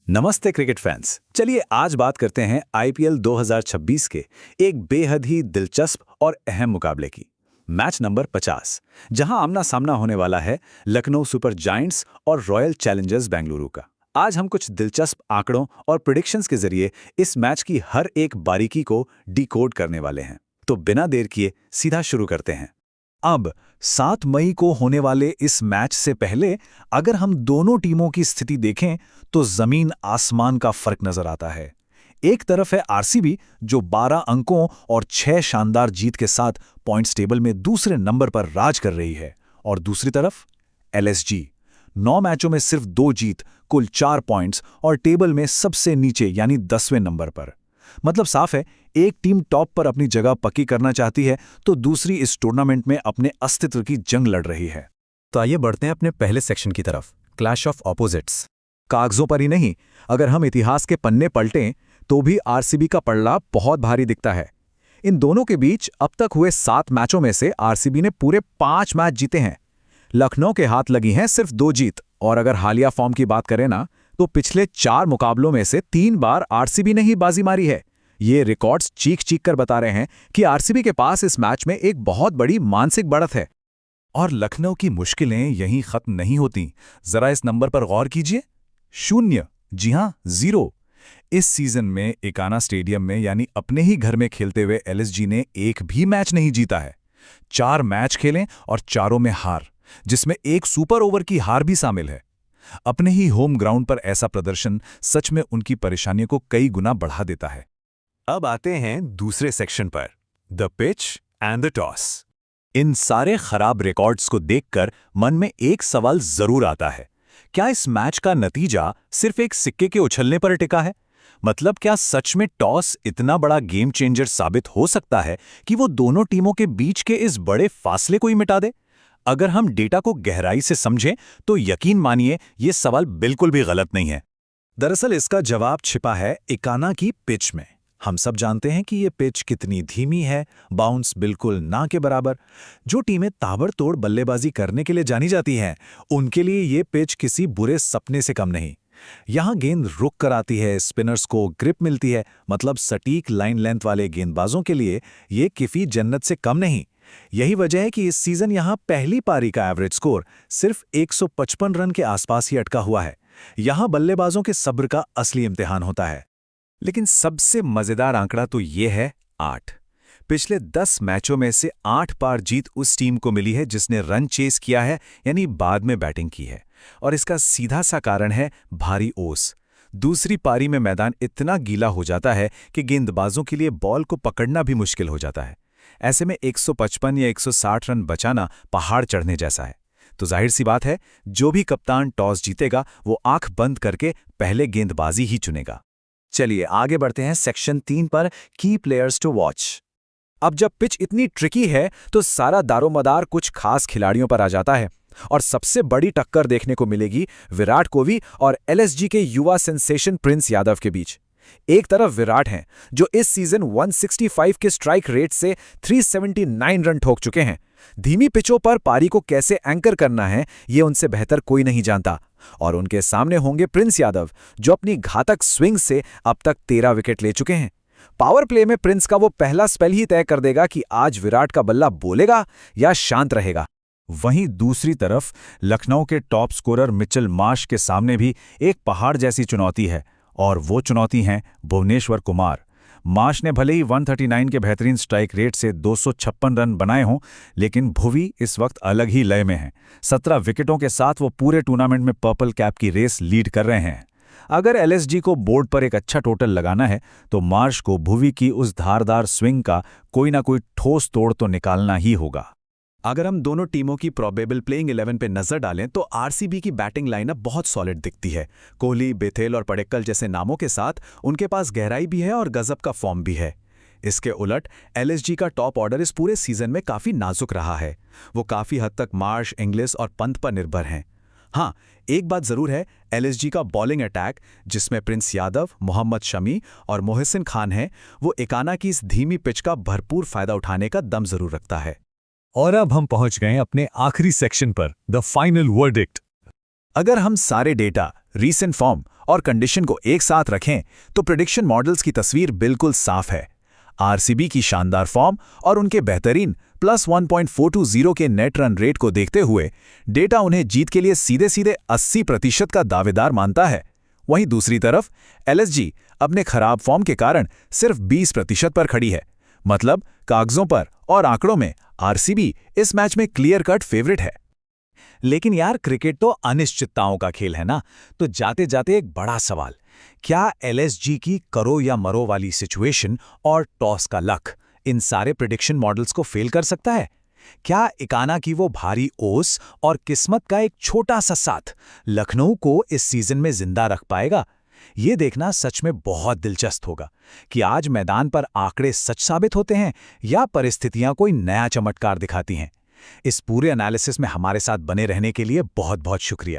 नमस्ते cricket fans. चलिए आज बात करते हैं आईपीएल 2026 के एक बेहद ही दिलचस्प और अहम मुकाबले की। मैच नंबर 50, जहां आमना सामना होने वाला है लखनऊ सुपर जायंट्स और रॉयल चैलेंजर्स बेंगलुरु का। आज हम कुछ दिलचस्प आंकड़ों और प्रेडिक्शंस के जरिए इस मैच की हर एक बारीकी को डिकोड करने वाले हैं। तो बिना देर किए सीधा शुरू करते हैं। अब 7 मई को होने वाले इस मैच से पहले अगर हम दोनों टीमों की स्थिति देखें तो जमीन आसमान का फर्क नजर आता है। एक तरफ है आरसीबी जो 12 अंकों और 6 शानदार जीत के साथ पॉइंट्स टेबल में दूसरे नंबर पर राज कर रही है, और दूसरी तरफ एलएसजी 9 मैचों में सिर्फ 2 जीत, कुल 4 पॉइंट्स और टेबल में सबसे नीचे यानी 10वें नंबर पर। मतलब साफ है, एक टीम टॉप पर अपनी जगह पक्की करना चाहती है तो दूसरी इस टूर्नामेंट में अपने अस्तित्व की जंग लड़ रही है। तो आइए बढ़ते हैं अपने पहले सेक्शन की तरफ, क्लैश ऑफ ऑपोजिट्स। कागजों पर ही नहीं, अगर हम इतिहास के पन्ने पलटें तो भी आरसीबी का पलड़ा बहुत भारी दिखता है। इन दोनों के बीच अब तक हुए 7 मैचों में से आरसीबी ने पूरे 5 मैच जीते हैं। लखनऊ के हाथ लगी हैं सिर्फ 2 जीत, और अगर हालिया फॉर्म की बात करें ना, तो पिछले 4 मुकाबलों में से 3 बार आरसीबी ने ही बाजी मारी है। ये रिकॉर्ड्स चीख चीख कर बता रहे हैं कि आरसीबी के पास इस मैच में एक बहुत बड़ी मानसिक बढ़त है। और लखनऊ की मुश्किलें यहीं खत्म नहीं होती। जरा इस नंबर पर गौर कीजिए, 0, जी हां 0। इस सीजन में इकाना स्टेडियम में यानी अपने ही घर में खेलते हुए एलएसजी ने एक भी मैच नहीं जीता है। 4 मैच खेले और चारों में हार, जिसमें एक सुपर ओवर की हार भी शामिल है। अपने ही होम ग्राउंड पर ऐसा प्रदर्शन सच में उनकी परेशानियों को कई गुना बढ़ा देता है। अब आते हैं दूसरे सेक्शन पर, the pitch and the toss. इन सारे खराब रिकॉर्ड्स को देखकर मन में एक सवाल जरूर आता है, क्या इस मैच का नतीजा सिर्फ एक सिक्के के उछलने पर टिका है? मतलब क्या सच में टॉस इतना बड़ा गेम चेंजर साबित हो सकता है कि वो दोनों टीमों के बीच के इस बड़े फासले को ही मिटा दे? अगर हम डेटा को गहराई से समझें तो यकीन मानिए ये सवाल बिल्कुल भी गलत नहीं है। दरअसल इसका जवाब छिपा है इकाना की पिच में। हम सब जानते हैं कि ये पिच कितनी धीमी है, बाउंस बिल्कुल ना के बराबर। जो टीमें ताबड़तोड़ बल्लेबाजी करने के लिए जानी जाती हैं, उनके लिए ये पिच किसी बुरे सपने से कम नहीं। यहाँ गेंद रुक कर आती है, स्पिनर्स को ग्रिप मिलती है, मतलब सटीक लाइन लेंथ वाले गेंदबाजों के लिए ये किफी जन्नत से कम नहीं। यही वजह है कि इस सीजन यहाँ पहली पारी का एवरेज स्कोर सिर्फ 155 रन के आसपास ही अटका हुआ है। यहाँ बल्लेबाजों के सब्र का असली इम्तिहान होता है। लेकिन सबसे मजेदार आंकड़ा तो ये है 8। पिछले 10 मैचों में से 8 बार जीत उस टीम को मिली है जिसने रन चेस किया है, यानी बाद में बैटिंग की है। और इसका सीधा सा कारण है भारी ओस। दूसरी पारी में मैदान इतना गीला हो जाता है कि गेंदबाजों के लिए बॉल को पकड़ना भी मुश्किल हो जाता है। ऐसे में 155 या 160 रन बचाना पहाड़ चढ़ने जैसा है। तो जाहिर सी बात है, जो भी कप्तान टॉस जीतेगा वो आंख बंद करके पहले गेंदबाजी ही चुनेगा। चलिए आगे बढ़ते हैं सेक्शन 3 पर, की प्लेयर्स टू वॉच। अब जब पिच इतनी ट्रिकी है तो सारा दारोमदार कुछ खास खिलाड़ियों पर आ जाता है, और सबसे बड़ी टक्कर देखने को मिलेगी विराट कोहली और एलएसजी के युवा सेंसेशन प्रिंस यादव के बीच। एक तरफ विराट हैं जो इस सीजन 165 के स्ट्राइक रेट से 379 रन ठोक चुके हैं। धीमी पिचों पर पारी को कैसे एंकर करना है ये उनसे बेहतर कोई नहीं जानता। और उनके सामने होंगे प्रिंस यादव जो अपनी घातक स्विंग से अब तक 13 विकेट ले चुके हैं। पावर प्ले में प्रिंस का वो पहला स्पेल ही तय कर देगा कि आज विराट का बल्ला बोलेगा या शांत रहेगा। वहीं दूसरी तरफ लखनऊ के टॉप स्कोरर मिचेल मार्श के सामने भी एक पहाड़ जैसी चुनौती है, और वो चुनौती हैं भुवनेश्वर कुमार। मार्श ने भले ही 139 के बेहतरीन स्ट्राइक रेट से 256 रन बनाए हों, लेकिन भुवी इस वक्त अलग ही लय में हैं। 17 विकेटों के साथ वो पूरे टूर्नामेंट में पर्पल कैप की रेस लीड कर रहे हैं। अगर एलएसजी को बोर्ड पर एक अच्छा टोटल लगाना है तो मार्श को भुवी की उस धारदार स्विंग का कोई ना कोई ठोस तोड़ तो निकालना ही होगा। अगर हम दोनों टीमों की प्रोबेबल प्लेइंग 11 पे नजर डालें तो आरसीबी की बैटिंग लाइनअप बहुत सॉलिड दिखती है। कोहली, बेथेल और पडिक्कल जैसे नामों के साथ उनके पास गहराई भी है और गजब का फॉर्म भी है। इसके उलट एलएसजी का टॉप ऑर्डर इस पूरे सीजन में काफी नाजुक रहा है। वो काफी हद तक मार्श, इंग्लिस और पंत पर निर्भर हैं। हाँ, एक बात जरूर है, एलएसजी का बॉलिंग अटैक जिसमें प्रिंस यादव, मोहम्मद शमी और मोहसिन खान हैं, वो इकाना की इस धीमी पिच का भरपूर फायदा उठाने का दम जरूर रखता है। और अब हम पहुंच गए अपने आखिरी सेक्शन पर, द फाइनल वर्डिक्ट। अगर हम सारे डेटा, रीसेंट फॉर्म और कंडीशन को एक साथ रखें तो प्रेडिक्शन मॉडल्स की तस्वीर बिल्कुल साफ है। आरसीबी की शानदार फॉर्म और उनके बेहतरीन +1.420 के नेट रन रेट को देखते हुए डेटा उन्हें जीत के लिए सीधे सीधे 80% का दावेदार मानता है। वहीं दूसरी तरफ एलएसजी अपने खराब फॉर्म के कारण सिर्फ 20% पर खड़ी है। मतलब कागजों पर और आंकड़ों में आरसीबी इस मैच में क्लियर कट फेवरेट है। लेकिन यार, क्रिकेट तो अनिश्चितताओं का खेल है ना, तो जाते जाते एक बड़ा सवाल, क्या एलएसजी की करो या मरो वाली सिचुएशन और टॉस का लक इन सारे प्रिडिक्शन मॉडल्स को फेल कर सकता है? क्या इकाना की वो भारी ओस और किस्मत का एक छोटा सा साथ लखनऊ को इस सीजन में जिंदा रख पाएगा? ये देखना सच में बहुत दिलचस्प होगा कि आज मैदान पर आंकड़े सच साबित होते हैं या परिस्थितियां कोई नया चमत्कार दिखाती हैं। इस पूरे एनालिसिस में हमारे साथ बने रहने के लिए बहुत बहुत शुक्रिया।